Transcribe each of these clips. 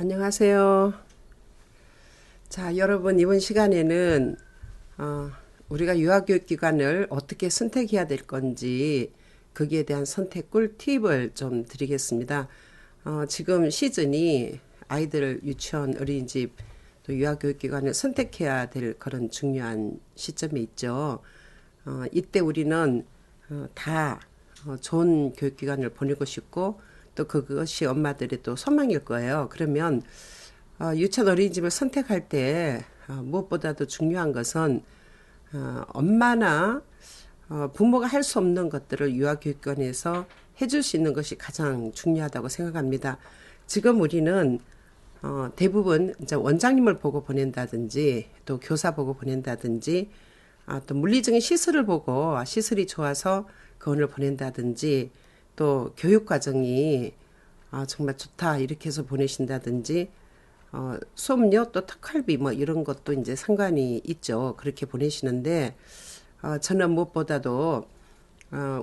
안녕하세요. 자, 여러분, 이번 시간에는 우리가 유아교육기관을 어떻게 선택해야 될 건지 거기에 대한 선택 꿀팁을 좀 드리겠습니다. 지금 시즌이 아이들 유치원, 어린이집, 또 유아교육기관을 선택해야 될 그런 중요한 시점에 있죠. 이때 우리는 다 좋은 교육기관을 보내고 싶고 또 그것이 엄마들의 또 소망일 거예요. 그러면 유치원 어린이집을 선택할 때 무엇보다도 중요한 것은 엄마나 부모가 할 수 없는 것들을 유아교육관에서 해줄 수 있는 것이 가장 중요하다고 생각합니다. 지금 우리는 대부분 이제 원장님을 보고 보낸다든지 또 교사 보고 보낸다든지 또 물리적인 시설을 보고 시설이 좋아서 그원을 보낸다든지 또 교육과정이 정말 좋다 이렇게 해서 보내신다든지 수업료 또 특활비 뭐 이런 것도 이제 상관이 있죠. 그렇게 보내시는데 저는 무엇보다도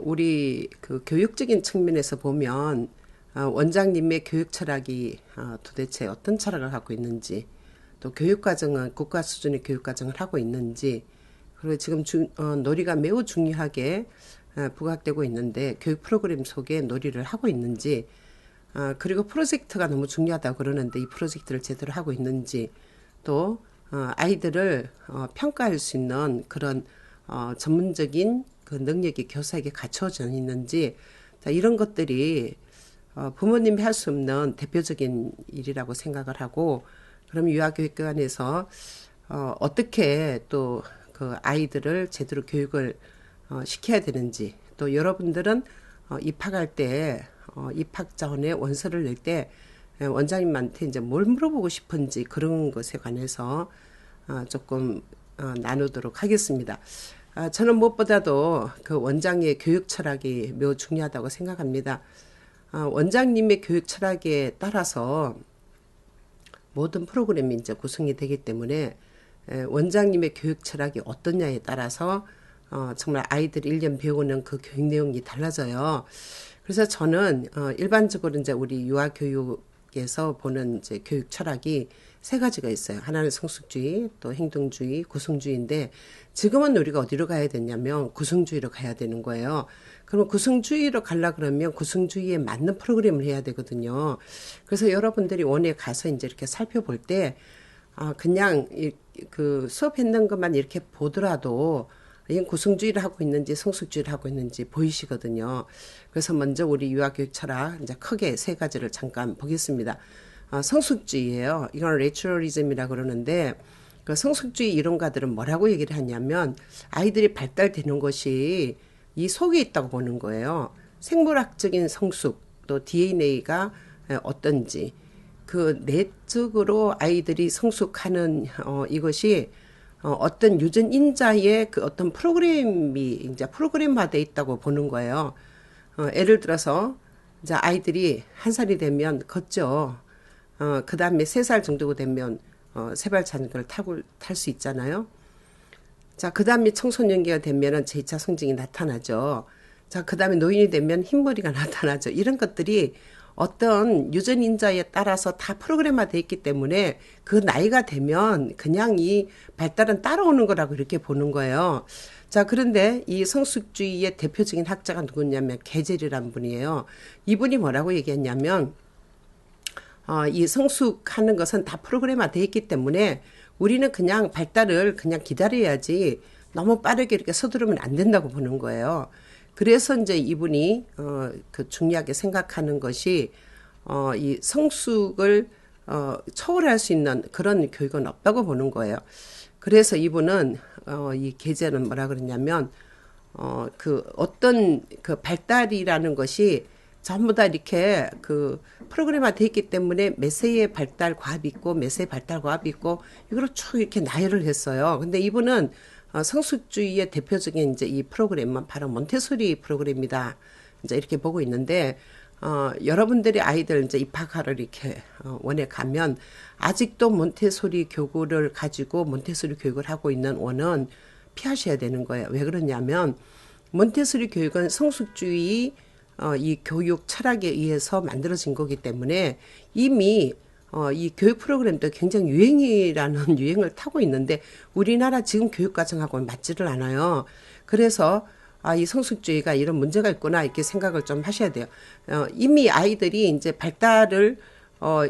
우리 그 교육적인 측면에서 보면 원장님의 교육 철학이 도대체 어떤 철학을 갖고 있는지 또 교육과정은 국가 수준의 교육과정을 하고 있는지 그리고 지금 놀이가 매우 중요하게 부각되고 있는데 교육 프로그램 속에 놀이를 하고 있는지 그리고 프로젝트가 너무 중요하다고 그러는데 이 프로젝트를 제대로 하고 있는지 또 아이들을 평가할 수 있는 그런 전문적인 그 능력이 교사에게 갖춰져 있는지 자, 이런 것들이 부모님이 할 수 없는 대표적인 일이라고 생각을 하고 그럼 유아교육기관에서 어떻게 또 그 아이들을 제대로 교육을 시켜야 되는지 또 여러분들은 입학할 때 입학 자원에 원서를 낼 때 원장님한테 이제 뭘 물어보고 싶은지 그런 것에 관해서 조금 나누도록 하겠습니다. 저는 무엇보다도 그 원장의 교육 철학이 매우 중요하다고 생각합니다. 원장님의 교육 철학에 따라서 모든 프로그램이 이제 구성이 되기 때문에 원장님의 교육 철학이 어떠냐에 따라서 정말 아이들이 1년 배우는 그 교육 내용이 달라져요. 그래서 저는 일반적으로 이제 우리 유아교육에서 보는 이제 교육 철학이 세 가지가 있어요. 하나는 성숙주의, 또 행동주의, 구성주의인데 지금은 우리가 어디로 가야 되냐면 구성주의로 가야 되는 거예요. 그러면 구성주의로 가려 그러면 구성주의에 맞는 프로그램을 해야 되거든요. 그래서 여러분들이 원에 가서 이제 이렇게 살펴볼 때 그냥 그 수업했는 것만 이렇게 보더라도 이건 구성주의를 하고 있는지 성숙주의를 하고 있는지 보이시거든요. 그래서 먼저 우리 유아교육 철학 이제 크게 세 가지를 잠깐 보겠습니다. 성숙주의예요. 이건 레츄러리즘이라 그러는데 그 성숙주의 이론가들은 뭐라고 얘기를 하냐면 아이들이 발달되는 것이 이 속에 있다고 보는 거예요. 생물학적인 성숙 또 DNA가 어떤지 그 내적으로 아이들이 성숙하는 이것이 어떤 유전 인자의 그 어떤 프로그램이 이제 프로그램화돼 있다고 보는 거예요. 예를 들어서 이제 아이들이 1살이 되면 걷죠. 그 다음에 3살 정도 되면 세발 자전거를 탈 수 있잖아요. 자, 그 다음에 청소년기가 되면은 제2차 성징이 나타나죠. 자, 그 다음에 노인이 되면 흰머리가 나타나죠. 이런 것들이 어떤 유전 인자에 따라서 다 프로그램화되어 있기 때문에 그 나이가 되면 그냥 이 발달은 따라오는 거라고 이렇게 보는 거예요. 자, 그런데 이 성숙주의의 대표적인 학자가 누구냐면 게젤이라는 분이에요. 이분이 뭐라고 얘기했냐면 이 성숙하는 것은 다 프로그램화되어 있기 때문에 우리는 그냥 발달을 그냥 기다려야지 너무 빠르게 이렇게 서두르면 안 된다고 보는 거예요. 그래서 이제 이분이 그 중요하게 생각하는 것이 이 성숙을 초월할 수 있는 그런 교육은 없다고 보는 거예요. 그래서 이분은 이 계제는 뭐라 그러냐면 그 어떤 그 발달이라는 것이 전부 다 이렇게 그 프로그램화 돼 있기 때문에 몇 세의 발달 과압이 있고 몇 세의 발달 과압이 있고 이걸 쭉 이렇게 나열을 했어요. 근데 이분은 성숙주의의 대표적인 이제 이 프로그램은 바로 몬테소리 프로그램이다. 이제 이렇게 보고 있는데 여러분들이 아이들 이제 입학하러 이렇게 원에 가면 아직도 몬테소리 교구를 가지고 몬테소리 교육을 하고 있는 원은 피하셔야 되는 거예요. 왜 그러냐면 몬테소리 교육은 성숙주의 이 교육 철학에 의해서 만들어진 거기 때문에 이미 이 교육 프로그램도 굉장히 유행이라는 유행을 타고 있는데 우리나라 지금 교육과정하고는 맞지를 않아요. 그래서 이 성숙주의가 이런 문제가 있구나 이렇게 생각을 좀 하셔야 돼요. 이미 아이들이 이제 발달을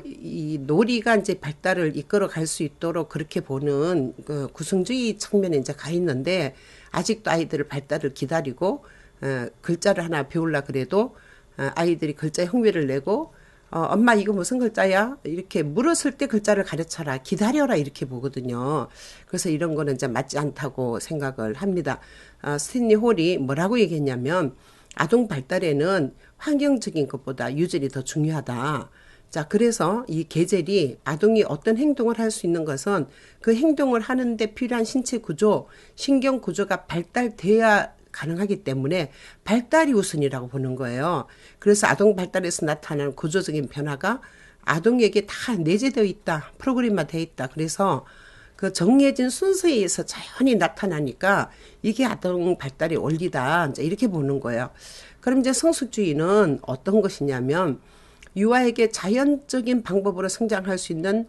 이 놀이가 이제 발달을 이끌어 갈 수 있도록 그렇게 보는 그 구성주의 측면에 이제 가 있는데 아직도 아이들을 발달을 기다리고 글자를 하나 배우려 그래도 아이들이 글자에 흥미를 내고 엄마 이거 무슨 글자야? 이렇게 물었을 때 글자를 가르쳐라. 기다려라 이렇게 보거든요. 그래서 이런 거는 이제 맞지 않다고 생각을 합니다. 스탠리 홀이 뭐라고 얘기했냐면 아동 발달에는 환경적인 것보다 유전이 더 중요하다. 자, 그래서 이 계절이 아동이 어떤 행동을 할 수 있는 것은 그 행동을 하는데 필요한 신체 구조, 신경 구조가 발달돼야 가능하기 때문에 발달이 우선이라고 보는 거예요. 그래서 아동 발달에서 나타나는 구조적인 변화가 아동에게 다 내재되어 있다. 프로그램화되어 있다. 그래서 그 정해진 순서에 의해서 자연히 나타나니까 이게 아동 발달의 원리다. 이제 이렇게 보는 거예요. 그럼 이제 성숙주의는 어떤 것이냐면 유아에게 자연적인 방법으로 성장할 수 있는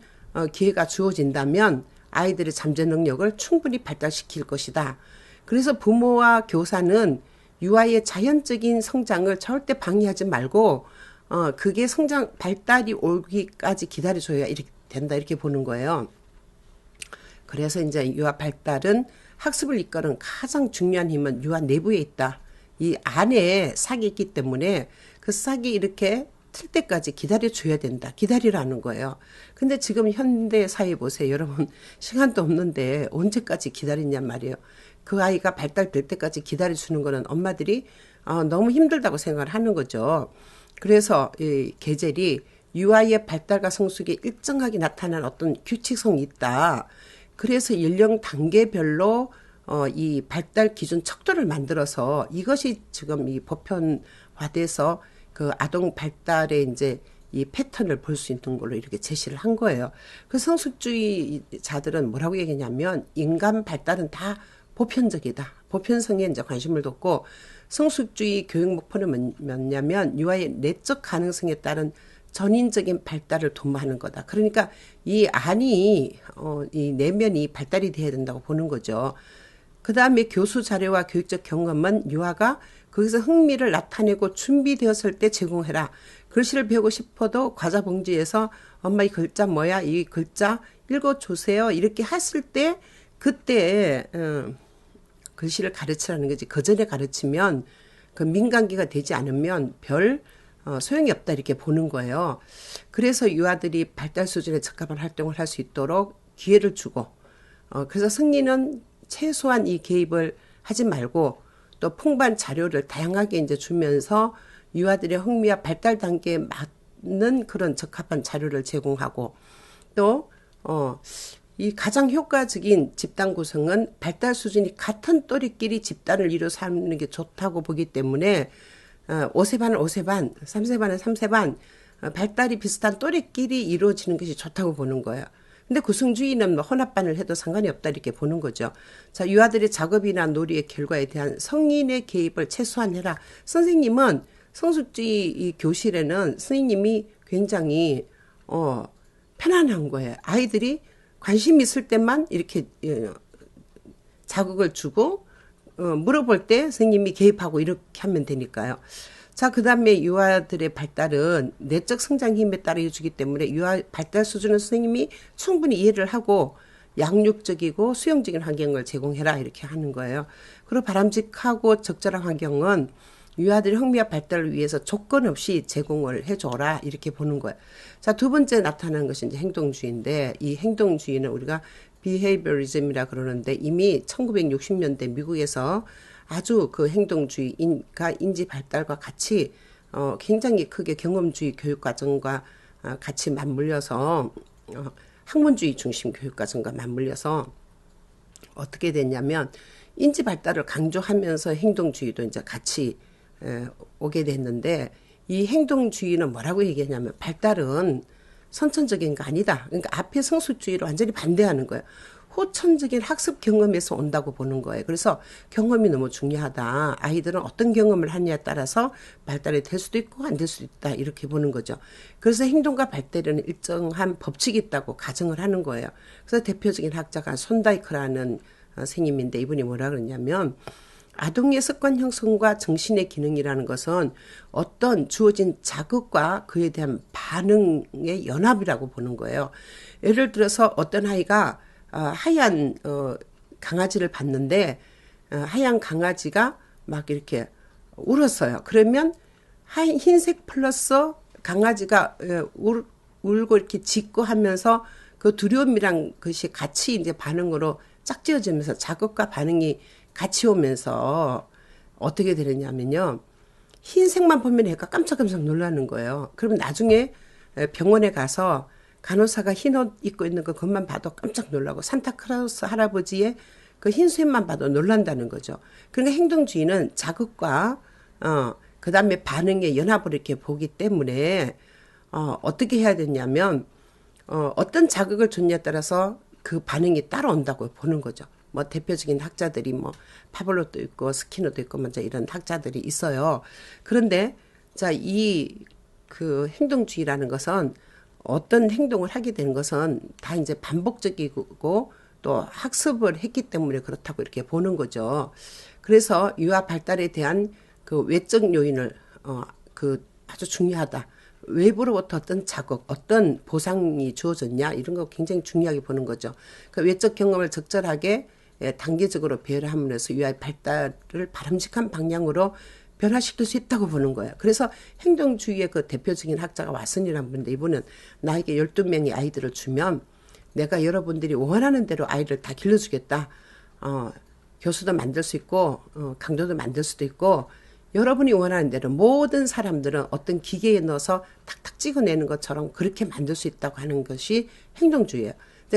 기회가 주어진다면 아이들의 잠재 능력을 충분히 발달시킬 것이다. 그래서 부모와 교사는 유아의 자연적인 성장을 절대 방해하지 말고 그게 성장 발달이 오기까지 기다려줘야 이렇게 된다 이렇게 보는 거예요. 그래서 이제 유아 발달은 학습을 이끄는 가장 중요한 힘은 유아 내부에 있다. 이 안에 싹이 있기 때문에 그 싹이 이렇게 틀 때까지 기다려줘야 된다. 기다리라는 거예요. 근데 지금 현대 사회 보세요. 여러분 시간도 없는데 언제까지 기다리냔 말이에요. 그 아이가 발달될 때까지 기다려주는 거는 엄마들이 너무 힘들다고 생각을 하는 거죠. 그래서 이 계절이 유아의 발달과 성숙에 일정하게 나타난 어떤 규칙성이 있다. 그래서 연령 단계별로 이 발달 기준 척도를 만들어서 이것이 지금 이 보편화돼서 그 아동 발달의 이제 이 패턴을 볼 수 있는 걸로 이렇게 제시를 한 거예요. 그 성숙주의자들은 뭐라고 얘기냐면 인간 발달은 다 보편적이다. 보편성에 이제 관심을 뒀고 성숙주의 교육 목표는 뭐냐면 유아의 내적 가능성에 따른 전인적인 발달을 도모하는 거다. 그러니까 이 안이 이 내면이 발달이 돼야 된다고 보는 거죠. 그 다음에 교수 자료와 교육적 경험은 유아가 거기서 흥미를 나타내고 준비되었을 때 제공해라. 글씨를 배우고 싶어도 과자 봉지에서 엄마 이 글자 뭐야? 이 글자 읽어주세요. 이렇게 했을 때 그때 글씨를 가르치라는 거지. 그 전에 가르치면 그 민간기가 되지 않으면 별 소용이 없다 이렇게 보는 거예요. 그래서 유아들이 발달 수준에 적합한 활동을 할 수 있도록 기회를 주고 그래서 승리는 최소한 이 개입을 하지 말고 또 풍부한 자료를 다양하게 이제 주면서 유아들의 흥미와 발달 단계에 맞는 그런 적합한 자료를 제공하고 또 이 가장 효과적인 집단 구성은 발달 수준이 같은 또래끼리 집단을 이루어서 하는 게 좋다고 보기 때문에 5세 반은 5세 반, 3세 반은 3세 반 발달이 비슷한 또래끼리 이루어지는 것이 좋다고 보는 거예요. 근데 구성주의는 뭐 혼합반을 해도 상관이 없다 이렇게 보는 거죠. 자, 유아들의 작업이나 놀이의 결과에 대한 성인의 개입을 최소한 해라. 선생님은 성숙주의 이 교실에는 선생님이 굉장히 편안한 거예요. 아이들이 관심 있을 때만 이렇게 자극을 주고 물어볼 때 선생님이 개입하고 이렇게 하면 되니까요. 자, 그 다음에 유아들의 발달은 내적 성장 힘에 따라 이루어지기 때문에 유아 발달 수준은 선생님이 충분히 이해를 하고 양육적이고 수용적인 환경을 제공해라 이렇게 하는 거예요. 그리고 바람직하고 적절한 환경은 유아들의 흥미와 발달을 위해서 조건 없이 제공을 해줘라 이렇게 보는 거예요. 자, 두 번째 나타나는 것이 이제 행동주의인데 이 행동주의는 우리가 비헤이버리즘이라 그러는데 이미 1960년대 미국에서 아주 그 행동주의가 인지 발달과 같이 굉장히 크게 경험주의 교육과정과 같이 맞물려서 학문주의 중심 교육과정과 맞물려서 어떻게 됐냐면 인지 발달을 강조하면서 행동주의도 이제 같이 오게 됐는데 이 행동주의는 뭐라고 얘기하냐면 발달은 선천적인 거 아니다. 그러니까 앞에 성숙주의를 완전히 반대하는 거예요. 후천적인 학습 경험에서 온다고 보는 거예요. 그래서 경험이 너무 중요하다. 아이들은 어떤 경험을 하느냐에 따라서 발달이 될 수도 있고 안 될 수도 있다. 이렇게 보는 거죠. 그래서 행동과 발달에는 일정한 법칙이 있다고 가정을 하는 거예요. 그래서 대표적인 학자가 손다이크라는 선생님인데 이분이 뭐라 그러냐면 아동의 습관 형성과 정신의 기능이라는 것은 어떤 주어진 자극과 그에 대한 반응의 연합이라고 보는 거예요. 예를 들어서 어떤 아이가 하얀 강아지를 봤는데 하얀 강아지가 막 이렇게 울었어요. 그러면 흰색 플러스 강아지가 울고 이렇게 짖고 하면서 그 두려움이랑 그것이 같이 이제 반응으로 짝지어지면서 자극과 반응이 같이 오면서 어떻게 되느냐면요. 흰색만 보면 애가 깜짝깜짝 놀라는 거예요. 그러면 나중에 병원에 가서 간호사가 흰 옷 입고 있는 그것만 봐도 깜짝 놀라고 산타클로스 할아버지의 그 흰수염만 봐도 놀란다는 거죠. 그러니까 행동주의는 자극과 그 다음에 반응의 연합을 이렇게 보기 때문에 어떻게 해야 되냐면 어떤 자극을 줬냐에 따라서 그 반응이 따라온다고 보는 거죠. 뭐 대표적인 학자들이 뭐 파블로도 있고 스키너도 있고 먼저 이런 학자들이 있어요. 그런데 자, 이 그 행동주의라는 것은 어떤 행동을 하게 되는 것은 다 이제 반복적이고 또 학습을 했기 때문에 그렇다고 이렇게 보는 거죠. 그래서 유아 발달에 대한 그 외적 요인을 그 아주 중요하다. 외부로부터 어떤 자극, 어떤 보상이 주어졌냐 이런 거 굉장히 중요하게 보는 거죠. 그 외적 경험을 적절하게 단계적으로 배려함으로써 유아의 발달을 바람직한 방향으로 변화시킬 수 있다고 보는 거예요. 그래서 행동주의의 그 대표적인 학자가 왓슨이라는 분인데 이분은 나에게 12명의 아이들을 주면 내가 여러분들이 원하는 대로 아이를 다 길러주겠다. 교수도 만들 수 있고 강도도 만들 수도 있고 여러분이 원하는 대로 모든 사람들은 어떤 기계에 넣어서 탁탁 찍어내는 것처럼 그렇게 만들 수 있다고 하는 것이 행동주의예요.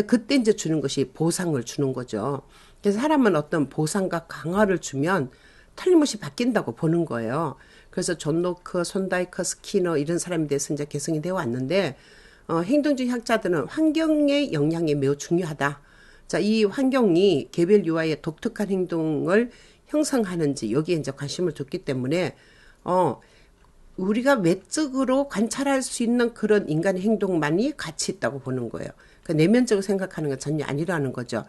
그때 이제 주는 것이 보상을 주는 거죠. 그래서 사람은 어떤 보상과 강화를 주면 틀림없이 바뀐다고 보는 거예요. 그래서 존 로크, 손다이커, 스키너 이런 사람에 대해서 이제 개성이 되어 왔는데 행동주의 학자들은 환경의 영향이 매우 중요하다. 자, 이 환경이 개별 유아의 독특한 행동을 형성하는지 여기에 이제 관심을 줬기 때문에 우리가 외적으로 관찰할 수 있는 그런 인간의 행동만이 가치 있다고 보는 거예요. 그러니까 내면적으로 생각하는 건 전혀 아니라는 거죠.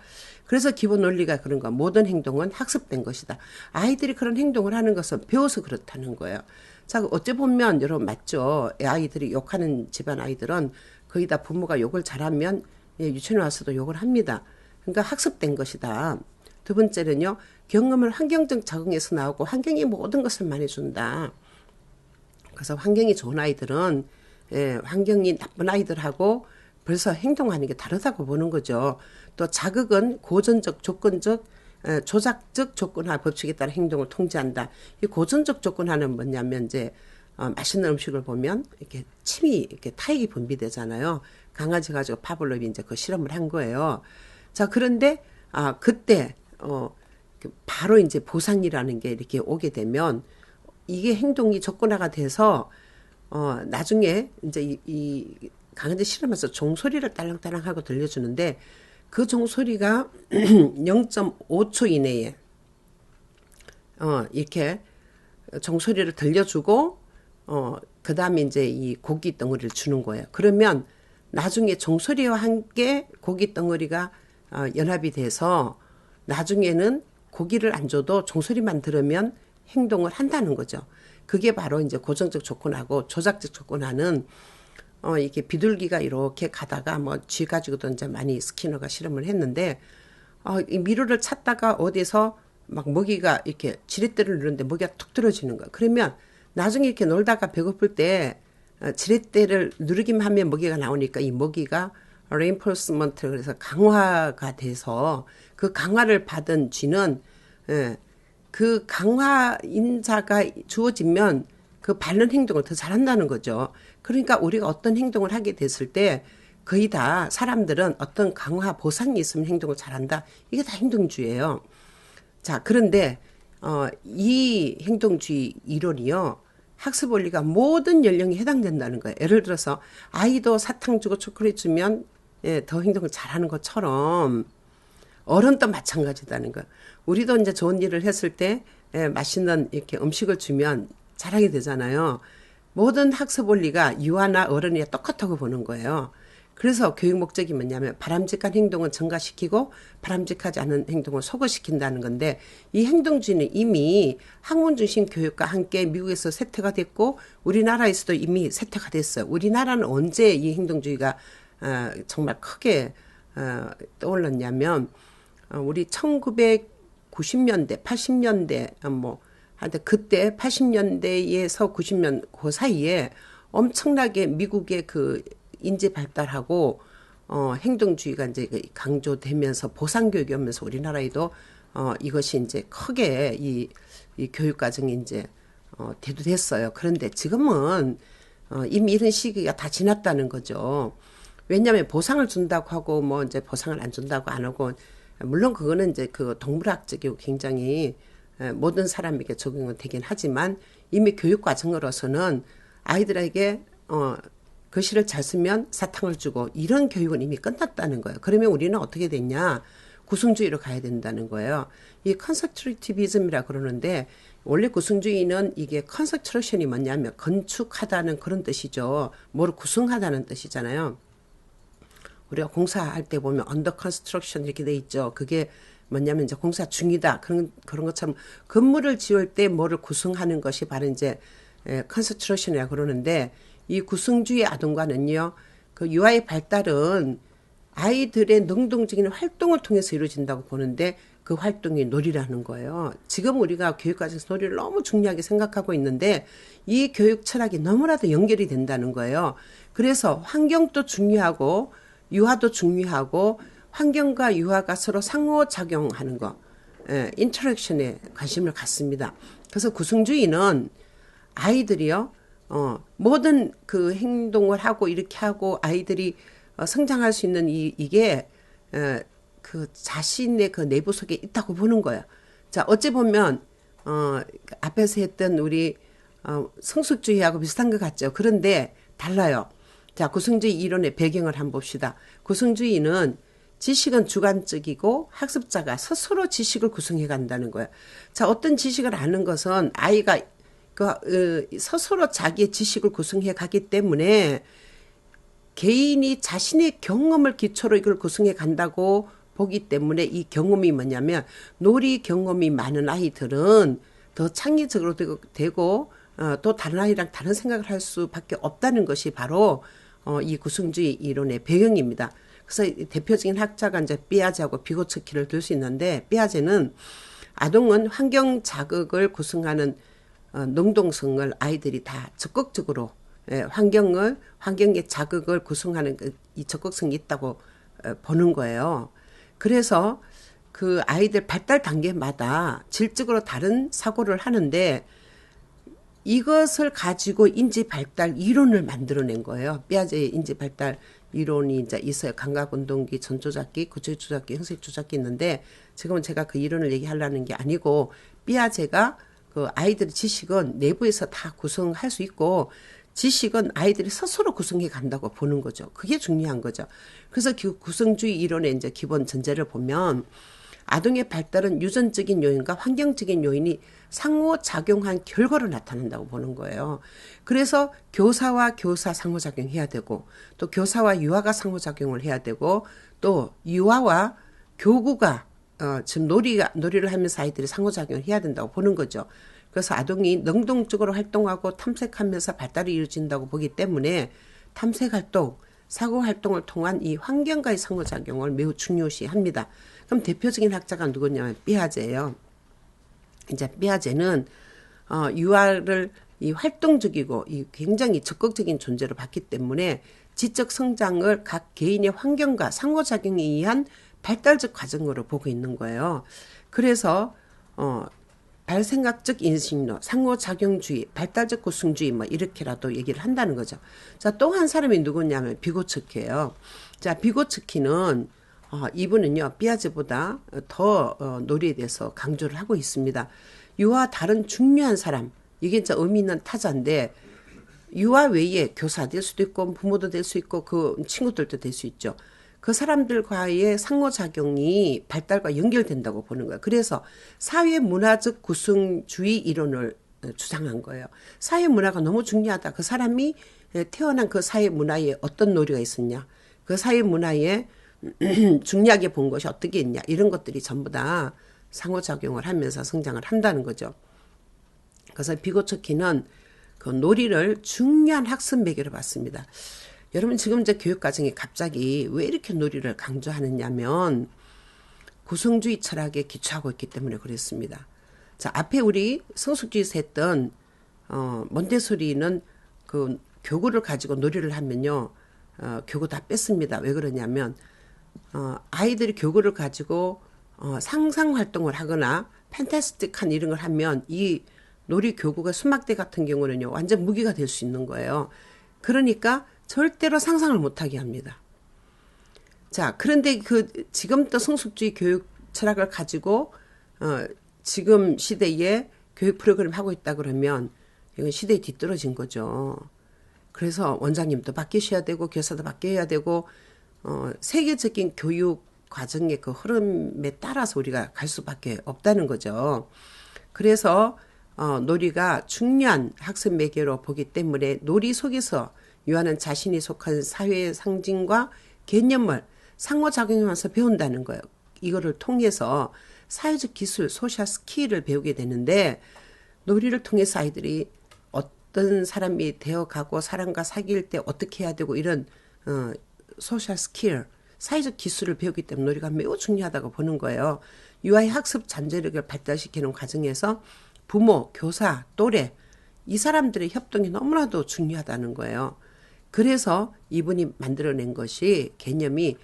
그래서 기본 원리가 그런 거야. 모든 행동은 학습된 것이다. 아이들이 그런 행동을 하는 것은 배워서 그렇다는 거예요. 자, 어찌 보면 여러분 맞죠. 아이들이 욕하는 집안 아이들은 거의 다 부모가 욕을 잘하면 유치원에 와서도 욕을 합니다. 그러니까 학습된 것이다. 두 번째는요. 경험을 환경적 적응에서 나오고 환경이 모든 것을 말해준다. 그래서 환경이 좋은 아이들은 환경이 나쁜 아이들하고 벌써 행동하는 게 다르다고 보는 거죠. 또 자극은 고전적, 조건적, 조작적 조건화 법칙에 따라 행동을 통제한다. 이 고전적 조건화는 뭐냐면 이제 맛있는 음식을 보면 이렇게 침이 이렇게 타액이 분비되잖아요. 강아지 가지고 파블로비 이제 그 실험을 한 거예요. 자, 그런데 그때 바로 이제 보상이라는 게 이렇게 오게 되면 이게 행동이 조건화가 돼서 나중에 이제 이 강아지 실험에서 종소리를 딸랑딸랑 하고 들려주는데 그 종소리가 0.5초 이내에 이렇게 종소리를 들려주고 그 다음에 이제 이 고기 덩어리를 주는 거예요. 그러면 나중에 종소리와 함께 고기 덩어리가 연합이 돼서 나중에는 고기를 안 줘도 종소리만 들으면 행동을 한다는 거죠. 그게 바로 이제 고정적 조건하고 조작적 조건하는 이게 비둘기가 이렇게 가다가 뭐 쥐 가지고도 이제 많이 스키너가 실험을 했는데 이 미로를 찾다가 어디서 막 먹이가 이렇게 지렛대를 누르는데 먹이가 툭 떨어지는 거야. 그러면 나중에 이렇게 놀다가 배고플 때 지렛대를 누르기만 하면 먹이가 나오니까 이 먹이가 레인포스먼트 그래서 강화가 돼서 그 강화를 받은 쥐는 그 강화 인자가 주어지면 그 바른 행동을 더 잘한다는 거죠. 그러니까 우리가 어떤 행동을 하게 됐을 때 거의 다 사람들은 어떤 강화 보상이 있으면 행동을 잘한다. 이게 다 행동주의예요. 자, 그런데 이 행동주의 이론이요. 학습 원리가 모든 연령에 해당된다는 거예요. 예를 들어서 아이도 사탕 주고 초콜릿 주면 더 행동을 잘하는 것처럼 어른도 마찬가지다는 거. 우리도 이제 좋은 일을 했을 때 맛있는 이렇게 음식을 주면 자랑이 되잖아요. 모든 학습 원리가 유아나 어른이 똑같다고 보는 거예요. 그래서 교육 목적이 뭐냐면 바람직한 행동은 증가시키고 바람직하지 않은 행동을 소거시킨다는 건데, 이 행동주의는 이미 학문 중심 교육과 함께 미국에서 세태가 됐고 우리나라에서도 이미 세태가 됐어요. 우리나라는 언제 이 행동주의가 정말 크게 떠올랐냐면 우리 1990년대, 80년대 뭐 하여튼 그때 80년대에서 90년 그 사이에 엄청나게 미국의 그 인재 발달하고 행동주의가 이제 강조되면서 보상교육이 오면서 우리나라에도 이것이 이제 크게 이 교육 과정이 이제 대두됐어요. 그런데 지금은 이미 이런 시기가 다 지났다는 거죠. 왜냐하면 보상을 준다고 하고 뭐 이제 보상을 안 준다고 안 하고, 물론 그거는 이제 그 동물학적이고 굉장히 모든 사람에게 적용은 되긴 하지만 이미 교육 과정으로서는 아이들에게 글씨를 잘 쓰면 사탕을 주고 이런 교육은 이미 끝났다는 거예요. 그러면 우리는 어떻게 됐냐? 구성주의로 가야 된다는 거예요. 이 컨스트럭티비즘이라 그러는데, 원래 구성주의는 이게 컨스트럭션이 뭐냐면 건축하다는 그런 뜻이죠. 뭘 구성하다는 뜻이잖아요. 우리가 공사할 때 보면 언더 컨스트럭션 이렇게 돼 있죠. 그게 뭐냐면 이제 공사 중이다. 그런 것처럼 건물을 지을 때 뭐를 구성하는 것이 바로 이제 컨스트럭션이라고 그러는데, 이 구성주의 아동과는요, 그 유아의 발달은 아이들의 능동적인 활동을 통해서 이루어진다고 보는데, 그 활동이 놀이라는 거예요. 지금 우리가 교육과정에서 놀이를 너무 중요하게 생각하고 있는데 이 교육 철학이 너무나도 연결이 된다는 거예요. 그래서 환경도 중요하고 유아도 중요하고 환경과 유아가 서로 상호작용하는 거, 인터랙션에 관심을 갖습니다. 그래서 구성주의는 아이들이요, 모든 그 행동을 하고 이렇게 하고 아이들이 성장할 수 있는 이게 그 자신의 그 내부 속에 있다고 보는 거예요. 자, 어찌 보면 앞에서 했던 우리 성숙주의하고 비슷한 것 같죠. 그런데 달라요. 자, 구성주의 이론의 배경을 한번 봅시다. 구성주의는 지식은 주관적이고 학습자가 스스로 지식을 구성해 간다는 거예요. 자, 어떤 지식을 아는 것은 아이가 스스로 자기의 지식을 구성해 가기 때문에 개인이 자신의 경험을 기초로 이걸 구성해 간다고 보기 때문에, 이 경험이 뭐냐면 놀이 경험이 많은 아이들은 더 창의적으로 되고 또 다른 아이랑 다른 생각을 할 수밖에 없다는 것이 바로 이 구성주의 이론의 배경입니다. 그래서 대표적인 학자가 이제 삐아제하고 비고츠키를 들 수 있는데, 삐아제는 아동은 환경 자극을 구성하는 능동성을 아이들이 다 적극적으로 환경의 자극을 구성하는 이 적극성이 있다고 보는 거예요. 그래서 그 아이들 발달 단계마다 질적으로 다른 사고를 하는데 이것을 가지고 인지 발달 이론을 만들어낸 거예요. 삐아제의 인지 발달 이론이 이제 있어요. 감각운동기, 전조작기, 구체조작기, 형식조작기 있는데, 지금은 제가 그 이론을 얘기하려는 게 아니고, 삐아제가 그 아이들의 지식은 내부에서 다 구성할 수 있고 지식은 아이들이 스스로 구성해 간다고 보는 거죠. 그게 중요한 거죠. 그래서 그 구성주의 이론의 이제 기본 전제를 보면 아동의 발달은 유전적인 요인과 환경적인 요인이 상호작용한 결과로 나타난다고 보는 거예요. 그래서 교사와 교사 상호작용해야 되고, 또 교사와 유아가 상호작용을 해야 되고, 또 유아와 교구가 지금 놀이를 하면서 아이들이 상호작용을 해야 된다고 보는 거죠. 그래서 아동이 능동적으로 활동하고 탐색하면서 발달이 이루어진다고 보기 때문에 탐색활동, 사고활동을 통한 이 환경과의 상호작용을 매우 중요시합니다. 그럼 대표적인 학자가 누구냐면 삐아제예요. 이제 삐아제는 유아를 이 활동적이고 이 굉장히 적극적인 존재로 봤기 때문에 지적 성장을 각 개인의 환경과 상호작용에 의한 발달적 과정으로 보고 있는 거예요. 그래서 발생학적 인식론, 상호작용주의, 발달적 구성주의 뭐 이렇게라도 얘기를 한다는 거죠. 자, 또 한 사람이 누구냐면 비고츠키예요. 자, 비고츠키는 이분은요 삐아제보다 더 놀이에 대해서 강조를 하고 있습니다. 유아 다른 중요한 사람, 이게 이제 의미 있는 타자인데, 유아 외에 교사 될 수도 있고 부모도 될 수 있고 그 친구들도 될 수 있죠. 그 사람들과의 상호작용이 발달과 연결된다고 보는 거예요. 그래서 사회문화적 구성주의 이론을 주장한 거예요. 사회문화가 너무 중요하다. 그 사람이 태어난 그 사회문화에 어떤 놀이가 있었냐. 그 사회문화에 중요하게 본 것이 어떻게 있냐. 이런 것들이 전부 다 상호작용을 하면서 성장을 한다는 거죠. 그래서 비고츠키는 그 놀이를 중요한 학습 매개로 봤습니다. 여러분 지금 이제 교육과정이 갑자기 왜 이렇게 놀이를 강조하느냐면 구성주의 철학에 기초하고 있기 때문에 그랬습니다. 자, 앞에 우리 성숙주의에서 했던 몬테소리는 그 교구를 가지고 놀이를 하면요. 교구 다 뺐습니다. 왜 그러냐면 아이들이 교구를 가지고 상상 활동을 하거나 팬타스틱한 이런 걸 하면 이 놀이 교구가 수막대 같은 경우는요. 완전 무기가 될 수 있는 거예요. 그러니까 절대로 상상을 못하게 합니다. 자, 그런데 그 지금 또 성숙주의 교육 철학을 가지고 지금 시대에 교육 프로그램 하고 있다 그러면 이건 시대에 뒤떨어진 거죠. 그래서 원장님도 바뀌셔야 되고 교사도 바뀌어야 되고 세계적인 교육 과정의 그 흐름에 따라서 우리가 갈 수밖에 없다는 거죠. 그래서 놀이가 중요한 학습 매개로 보기 때문에 놀이 속에서 유아는 자신이 속한 사회의 상징과 개념을 상호작용하면서 배운다는 거예요. 이거를 통해서 사회적 기술, 소셜 스킬을 배우게 되는데 놀이를 통해서 아이들이 어떤 사람이 되어가고 사람과 사귈 때 어떻게 해야 되고 이런 소셜 스킬, 사회적 기술을 배우기 때문에 놀이가 매우 중요하다고 보는 거예요. 유아의 학습 잠재력을 발달시키는 과정에서 부모, 교사, 또래 이 사람들의 협동이 너무나도 중요하다는 거예요. 그래서 이분이 만들어낸 것이 개념이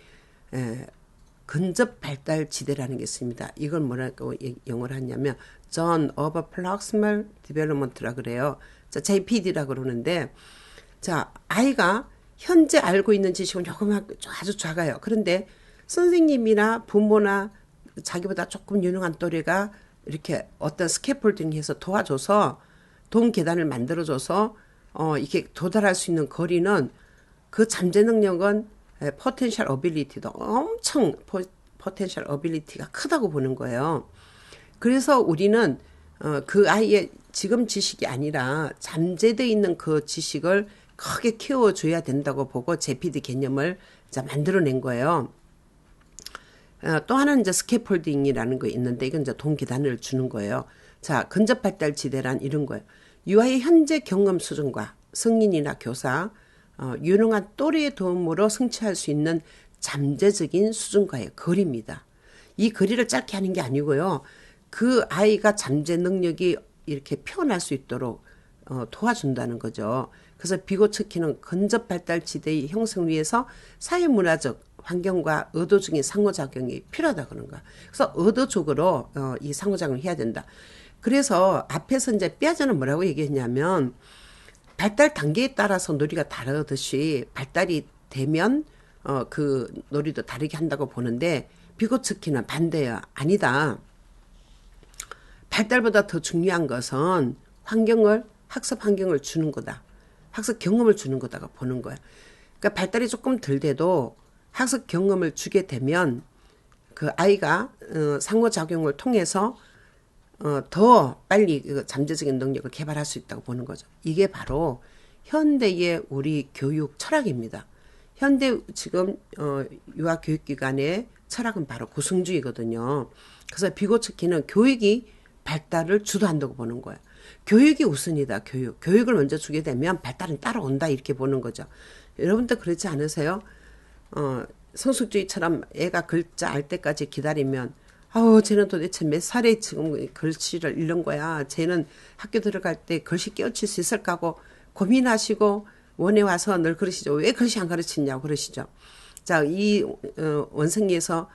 근접 발달 지대라는 게 있습니다. 이걸 뭐라고 영어로 하냐면 Zone of Proximal Development라 그래요. 자, JPD라고 그러는데 자, 아이가 현재 알고 있는 지식은 조금 아주 작아요. 그런데 선생님이나 부모나 자기보다 조금 유능한 또래가 이렇게 어떤 스캐폴딩해서 도와줘서 동 계단을 만들어줘서 이렇게 도달할 수 있는 거리는 그 잠재 능력은 포텐셜 어빌리티도 엄청 포텐셜 어빌리티가 크다고 보는 거예요. 그래서 우리는 그 아이의 지금 지식이 아니라 잠재되어 있는 그 지식을 크게 키워줘야 된다고 보고 JPD 개념을 만들어낸 거예요. 또 하나는 이제 스캐폴딩이라는 거 있는데 이건 이제 동기단을 주는 거예요. 자, 근접 발달 지대란 이런 거예요. 유아의 현재 경험 수준과 성인이나 교사, 유능한 또래의 도움으로 성취할 수 있는 잠재적인 수준과의 거리입니다. 이 거리를 짧게 하는 게 아니고요. 그 아이가 잠재 능력이 이렇게 표현할 수 있도록 도와준다는 거죠. 그래서 비고츠키는 근접 발달 지대의 형성을 위해서 사회문화적 환경과 의도적인 상호작용이 필요하다 그런 거야. 그래서 의도적으로 이 상호작용을 해야 된다. 그래서 앞에서 이제 삐아자는 뭐라고 얘기했냐면 발달 단계에 따라서 놀이가 다르듯이 발달이 되면 그 놀이도 다르게 한다고 보는데 비고츠키는 반대야. 아니다. 발달보다 더 중요한 것은 학습 환경을 주는 거다. 학습 경험을 주는 거다가 보는 거야. 그러니까 발달이 조금 덜 돼도 학습 경험을 주게 되면 그 아이가 상호작용을 통해서 더 빨리 잠재적인 능력을 개발할 수 있다고 보는 거죠. 이게 바로 현대의 우리 교육 철학입니다. 현대 지금 유아교육기관의 철학은 바로 구성주의거든요. 그래서 비고츠키는 교육이 발달을 주도한다고 보는 거예요. 교육이 우선이다. 교육을 먼저 주게 되면 발달은 따라온다 이렇게 보는 거죠. 여러분도 그렇지 않으세요? 성숙주의처럼 애가 글자 알 때까지 기다리면 쟤는 도대체 몇 살에 지금 글씨를 읽는 거야. 쟤는 학교 들어갈 때 글씨 깨우칠 수 있을까 하고 고민하시고 원에 와서 늘 그러시죠. 왜 글씨 안 가르치냐고 그러시죠. 자, 이 원성리에서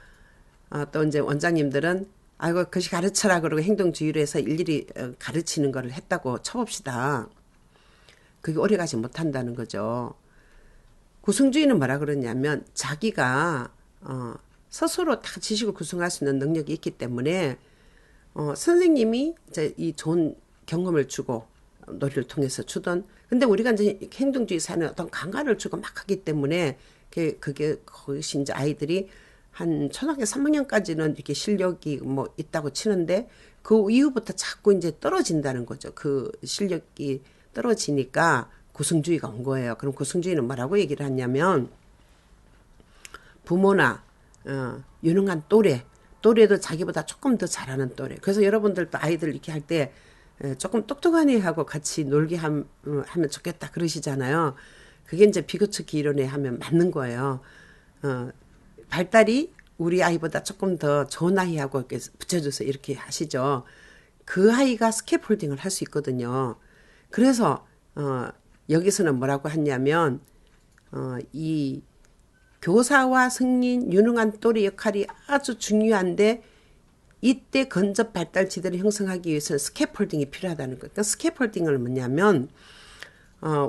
또 이제 원장님들은 아이고 글씨 가르쳐라 그러고 행동주의로 해서 일일이 가르치는 걸 했다고 쳐봅시다. 그게 오래가지 못한다는 거죠. 구성주의는 뭐라 그러냐면 자기가 스스로 다 지식을 구성할 수 있는 능력이 있기 때문에 선생님이 이제 이 좋은 경험을 주고 놀이를 통해서 주던 근데 우리가 이제 행동주의 사는 어떤 강간을 주고 막 하기 때문에 그것이 이제 아이들이 한 초등학교 3학년까지는 이렇게 실력이 뭐 있다고 치는데 그 이후부터 자꾸 이제 떨어진다는 거죠. 그 실력이 떨어지니까 구승주의가 온 거예요. 그럼 구승주의는 뭐라고 얘기를 하냐면 부모나 유능한 또래도 자기보다 조금 더 잘하는 또래. 그래서 여러분들도 아이들 이렇게 할 때 조금 똑똑한 애하고 같이 놀게 하면 좋겠다 그러시잖아요. 그게 이제 비교특기 이론에 하면 맞는 거예요. 발달이 우리 아이보다 조금 더 좋은 아이하고 이렇게 붙여줘서 이렇게 하시죠. 그 아이가 스캐폴딩을 할 수 있거든요. 그래서 여기서는 뭐라고 하냐면 이 교사와 성인, 유능한 또래 역할이 아주 중요한데 이때 근접 발달 지대를 형성하기 위해서는 스캐폴딩이 필요하다는 거예요. 그러니까 스캐폴딩은 뭐냐면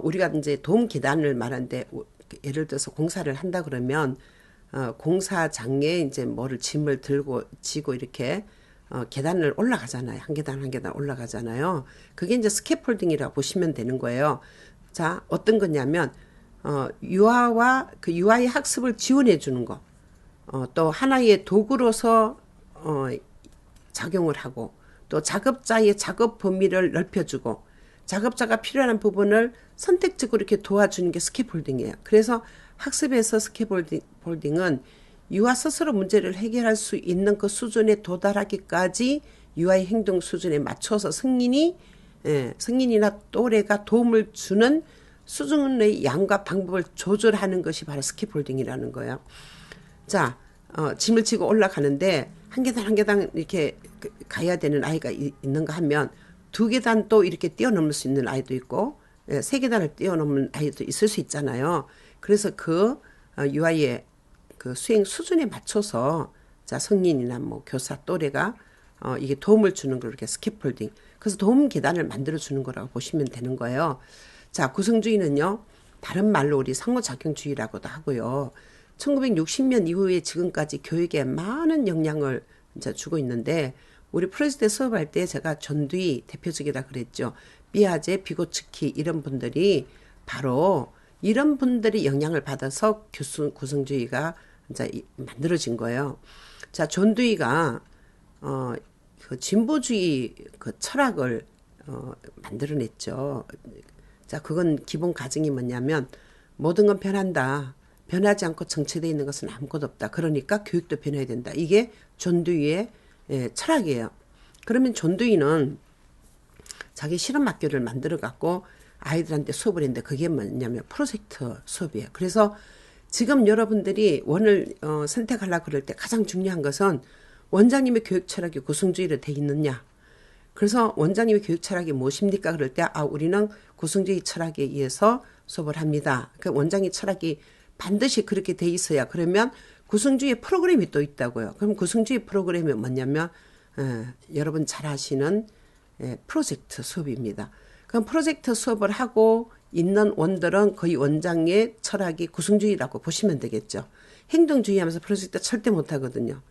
우리가 이제 도움 계단을 말하는데 예를 들어서 공사를 한다 그러면 공사장에 이제 뭐를 짐을 들고 지고 이렇게 계단을 올라가잖아요. 한 계단 한 계단 올라가잖아요. 그게 이제 스캐폴딩이라고 보시면 되는 거예요. 자, 어떤 거냐면 유아와 그 유아의 학습을 지원해 주는 거. 또 하나의 도구로서 작용을 하고 또 작업자의 작업 범위를 넓혀주고 작업자가 필요한 부분을 선택적으로 이렇게 도와주는 게 스캐폴딩이에요. 그래서 학습에서 스캐폴딩은 유아 스스로 문제를 해결할 수 있는 그 수준에 도달하기까지 유아의 행동 수준에 맞춰서 성인이나 또래가 도움을 주는 수준의 양과 방법을 조절하는 것이 바로 스캐폴딩이라는 거예요. 자, 짐을 지고 올라가는데 한 계단 한 계단 이렇게 가야 되는 아이가 있는가 하면 두 계단 또 이렇게 뛰어넘을 수 있는 아이도 있고 세 계단을 뛰어넘는 아이도 있을 수 있잖아요. 그래서 그 유아의 그 수행 수준에 맞춰서 자 성인이나 뭐 교사 또래가 이게 도움을 주는 걸 이렇게 스캐폴딩. 그래서 도움 계단을 만들어 주는 거라고 보시면 되는 거예요. 자, 구성주의는요. 다른 말로 우리 상호작용주의라고도 하고요. 1960년 이후에 지금까지 교육에 많은 영향을 이제 주고 있는데 우리 프로젝트 수업할 때 제가 전두희 대표적이라 그랬죠. 삐아제, 비고츠키 이런 분들이 바로 이런 분들이 영향을 받아서 구성주의가 이제 만들어진 거예요. 자, 전두희가 그 진보주의 그 철학을 만들어냈죠. 자, 그건 기본 가정이 뭐냐면 모든 건 변한다. 변하지 않고 정체되어 있는 것은 아무것도 없다. 그러니까 교육도 변해야 된다. 이게 전두희의 철학이에요. 그러면 전두희는 자기 실험학교를 만들어 갖고 아이들한테 수업을 했는데 그게 뭐냐면 프로젝트 수업이에요. 그래서 지금 여러분들이 원을 선택하려고 그럴 때 가장 중요한 것은 원장님의 교육 철학이 구성주의로 돼 있느냐. 그래서 원장님의 교육 철학이 무엇입니까? 그럴 때 우리는 구성주의 철학에 의해서 수업을 합니다. 그 원장의 철학이 반드시 그렇게 돼 있어야 그러면 구성주의 프로그램이 또 있다고요. 그럼 구성주의 프로그램이 뭐냐면 여러분 잘 아시는 프로젝트 수업입니다. 그럼 프로젝트 수업을 하고 있는 원들은 거의 원장의 철학이 구성주의라고 보시면 되겠죠. 행동주의 하면서 프로젝트 절대 못하거든요.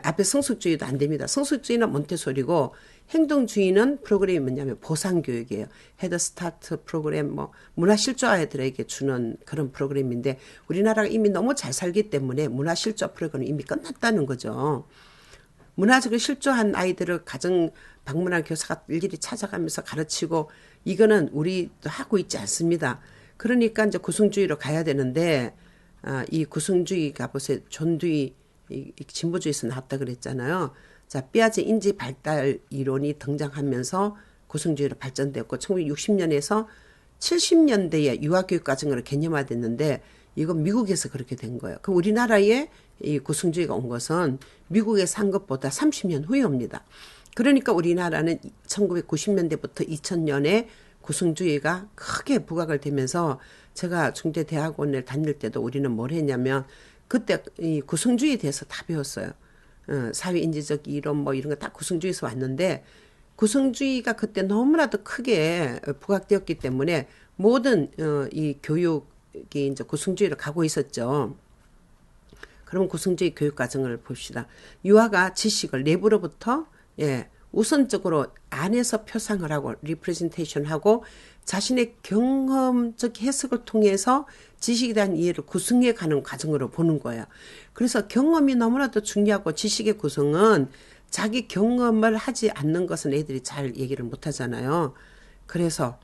앞에 성숙주의도 안 됩니다. 성숙주의는 몬테소리고 행동주의는 프로그램이 뭐냐면 보상교육이에요. 헤드스타트 프로그램, 뭐 문화실조 아이들에게 주는 그런 프로그램인데 우리나라가 이미 너무 잘 살기 때문에 문화실조 프로그램은 이미 끝났다는 거죠. 문화적으로 실조한 아이들을 가정 방문한 교사가 일일이 찾아가면서 가르치고 이거는 우리도 하고 있지 않습니다. 그러니까 이제 구성주의로 가야 되는데 이 구성주의가 보세요. 전두희 진보주의에서 나왔다 그랬잖아요. 자, 삐아제 인지 발달 이론이 등장하면서 구성주의로 발전됐고 1960년에서 70년대에 유아교육 과정으로 개념화됐는데 이건 미국에서 그렇게 된 거예요. 그럼 우리나라에 이 구성주의가 온 것은 미국에서 한 것보다 30년 후에 옵니다. 그러니까 우리나라는 1990년대부터 2000년에 구성주의가 크게 부각을 되면서 제가 중대대학원을 다닐 때도 우리는 뭘 했냐면 그때 이 구성주의에 대해서 다 배웠어요. 사회인지적 이론 뭐 이런 거 다 구성주의에서 왔는데 구성주의가 그때 너무나도 크게 부각되었기 때문에 모든 이 교육이 이제 구성주의로 가고 있었죠. 그럼 구성주의 교육 과정을 봅시다. 유아가 지식을 내부로부터 우선적으로 안에서 표상을 하고 리프레젠테이션 하고 자신의 경험적 해석을 통해서 지식에 대한 이해를 구성해 가는 과정으로 보는 거예요. 그래서 경험이 너무나도 중요하고 지식의 구성은 자기 경험을 하지 않는 것은 애들이 잘 얘기를 못 하잖아요. 그래서